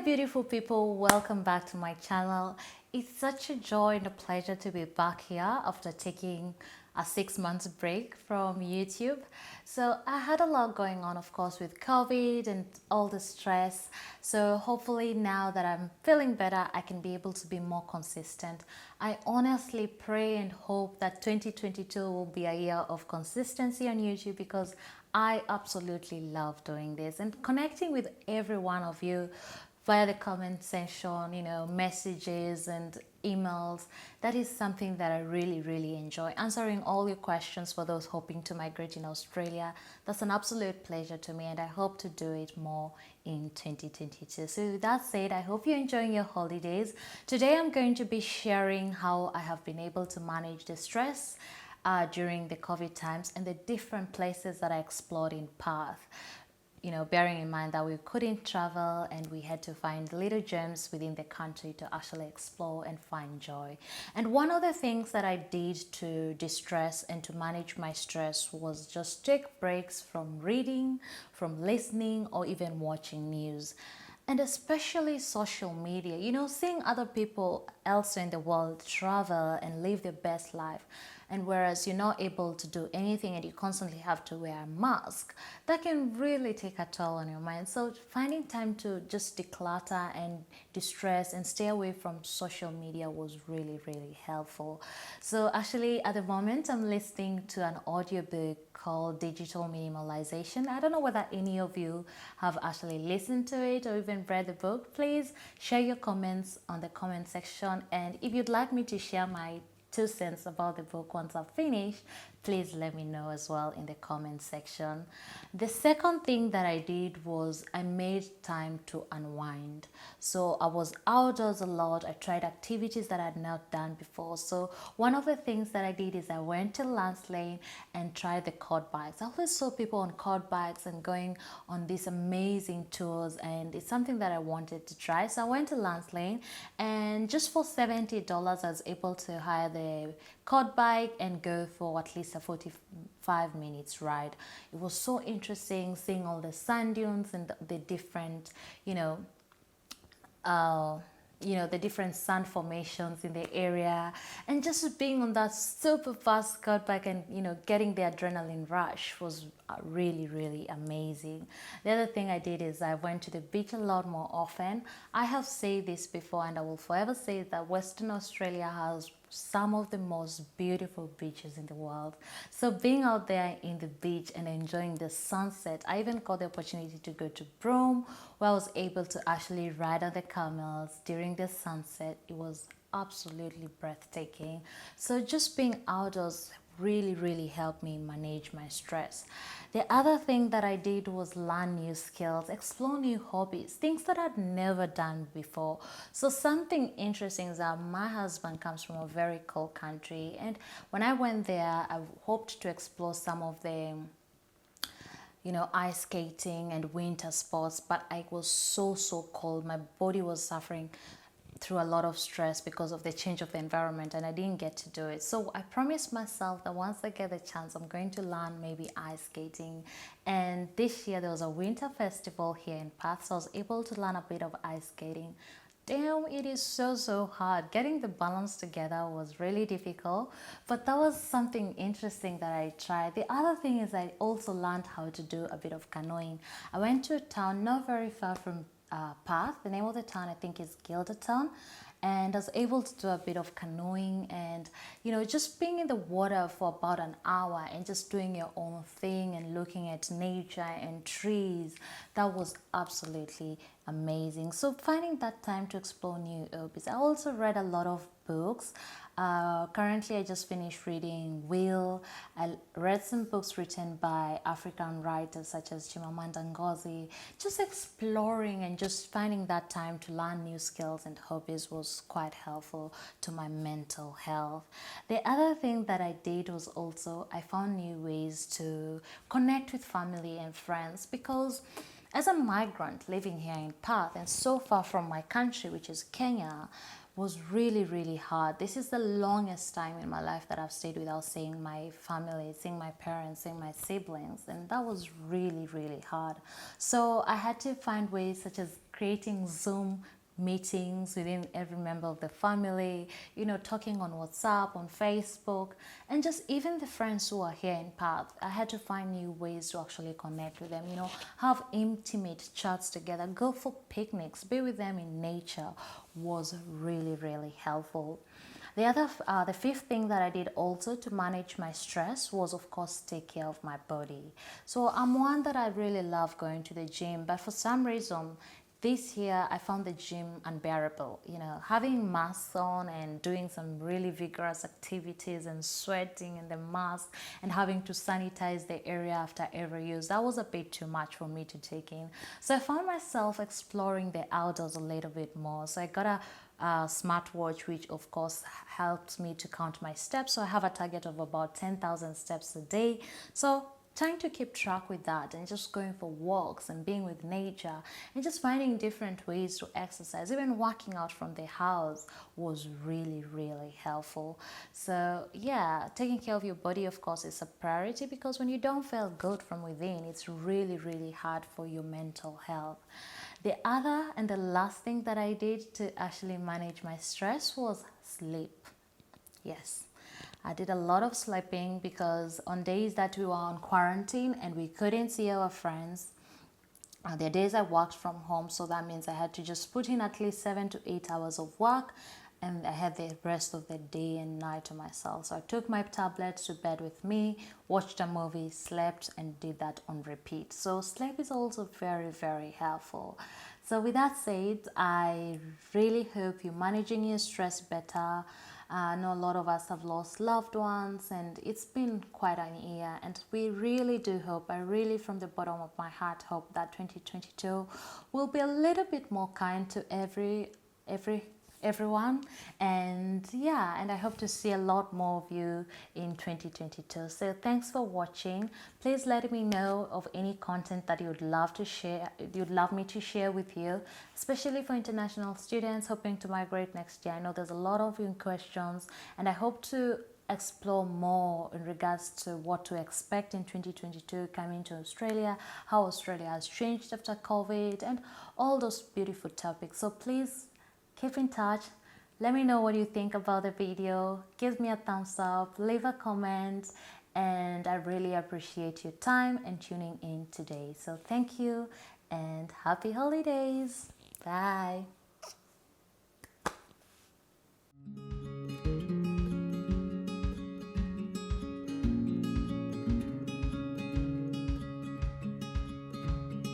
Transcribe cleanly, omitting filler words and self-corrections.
beautiful people, welcome back to my channel. It's such a joy and a pleasure to be back here after taking a 6 months break from YouTube. So I had a lot going on, of course, with COVID and all the stress. So hopefully now that I'm feeling better, I can be able to be more consistent. I honestly pray and hope that 2022 will be a year of consistency on YouTube, because I absolutely love doing this and connecting with every one of you via the comment section, messages and emails. That is something that I really enjoy. Answering all your questions for those hoping to migrate in Australia. That's an absolute pleasure to me, and I hope to do it more in 2022. So with that said, I hope you're enjoying your holidays. Today I'm going to be sharing how I have been able to manage the stress during the COVID times and the different places that I explored in Perth. Bearing in mind that we couldn't travel and we had to find little gems within the country to actually explore and find joy. And one of the things that I did to distress and to manage my stress was just take breaks from reading, from listening, or even watching news. And especially social media, seeing other people elsewhere in the world travel and live their best life. And whereas you're not able to do anything and you constantly have to wear a mask, that can really take a toll on your mind. So finding time to just declutter and distress and stay away from social media was really helpful. So actually at the moment I'm listening to an audiobook called Digital Minimalization. I don't know whether any of you have actually listened to it or even read the book. Please share your comments on the comment section, and if you'd like me to share my 2 cents about the book once I've finished, please let me know as well in the comment section. The second thing that I did was I made time to unwind. So I was outdoors a lot. I tried activities that I had not done before. So one of the things that I did is I went to Lance Lane and tried the quad bikes. I always saw people on quad bikes and going on these amazing tours, and it's something that I wanted to try. So I went to Lance Lane, and just for $70 I was able to hire the quad bike and go for at least a 45 minutes ride. It was so interesting seeing all the sand dunes and the different, the different sand formations in the area, and just being on that super fast quad bike and getting the adrenaline rush was really amazing. The other thing I did is I went to the beach a lot more often. I have said this before and I will forever say that Western Australia has some of the most beautiful beaches in the world. So being out there in the beach and enjoying the sunset, I even got the opportunity to go to Broome, where I was able to actually ride on the camels during the sunset. It was absolutely breathtaking. So just being outdoors really helped me manage my stress. The other thing that I did was learn new skills, explore new hobbies, things that I'd never done before. So something interesting is that my husband comes from a very cold country, and when I went there I hoped to explore some of the ice skating and winter sports, but I was so cold. My body was suffering through a lot of stress because of the change of the environment, and I didn't get to do it. So I promised myself that once I get the chance, I'm going to learn maybe ice skating. And this year there was a winter festival here in Perth, so I was able to learn a bit of ice skating. Damn, it is so hard. Getting the balance together was really difficult, but that was something interesting that I tried. The other thing is I also learned how to do a bit of canoeing. I went to a town not very far from Perth. The name of the town I think is Gildertown, and I was able to do a bit of canoeing and just being in the water for about an hour and just doing your own thing and looking at nature and trees. That was absolutely amazing. So finding that time to explore new hobbies. I also read a lot of books. Currently I just finished reading Will. I read some books written by African writers such as Chimamanda Ngozi. Just exploring and just finding that time to learn new skills and hobbies was quite helpful to my mental health. The other thing that I did was also I found new ways to connect with family and friends, because as a migrant living here in Perth and so far from my country, which is Kenya, was really, really hard. This is the longest time in my life that I've stayed without seeing my family, seeing my parents, seeing my siblings, and that was really, really hard. So I had to find ways such as creating Zoom meetings within every member of the family, talking on WhatsApp, on Facebook, and just even the friends who are here in Perth. I had to find new ways to actually connect with them, have intimate chats together, go for picnics, be with them in nature was really, really helpful. The fifth thing that I did also to manage my stress was, of course, take care of my body. So I'm one that I really love going to the gym, but for some reason, this year I found the gym unbearable. Having masks on and doing some really vigorous activities and sweating in the mask and having to sanitize the area after every use, that was a bit too much for me to take in. So I found myself exploring the outdoors a little bit more. So I got a smartwatch, which of course helps me to count my steps. So I have a target of about 10,000 steps a day. So trying to keep track with that and just going for walks and being with nature and just finding different ways to exercise, even working out from the house was really, really helpful. So yeah, taking care of your body, of course, is a priority, because when you don't feel good from within, it's really, really hard for your mental health. The other and the last thing that I did to actually manage my stress was sleep. Yes, I did a lot of sleeping, because on days that we were on quarantine and we couldn't see our friends, there are days I worked from home, so that means I had to just put in at least 7 to 8 hours of work, and I had the rest of the day and night to myself. So I took my tablet to bed with me, watched a movie, slept, and did that on repeat. So sleep is also very, very helpful. So with that said, I really hope you're managing your stress better. I know a lot of us have lost loved ones, and it's been quite an year, and we really do hope, I really from the bottom of my heart hope that 2022 will be a little bit more kind to everyone. And yeah, and I hope to see a lot more of you in 2022. So thanks for watching. Please let me know of any content that you'd love me to share with you, especially for international students hoping to migrate next year. I know there's a lot of questions, and I hope to explore more in regards to what to expect in 2022 coming to Australia, how Australia has changed after COVID, and all those beautiful topics. So please keep in touch. Let me know what you think about the video. Give me a thumbs up, leave a comment, and I really appreciate your time and tuning in today. So thank you and happy holidays. Bye.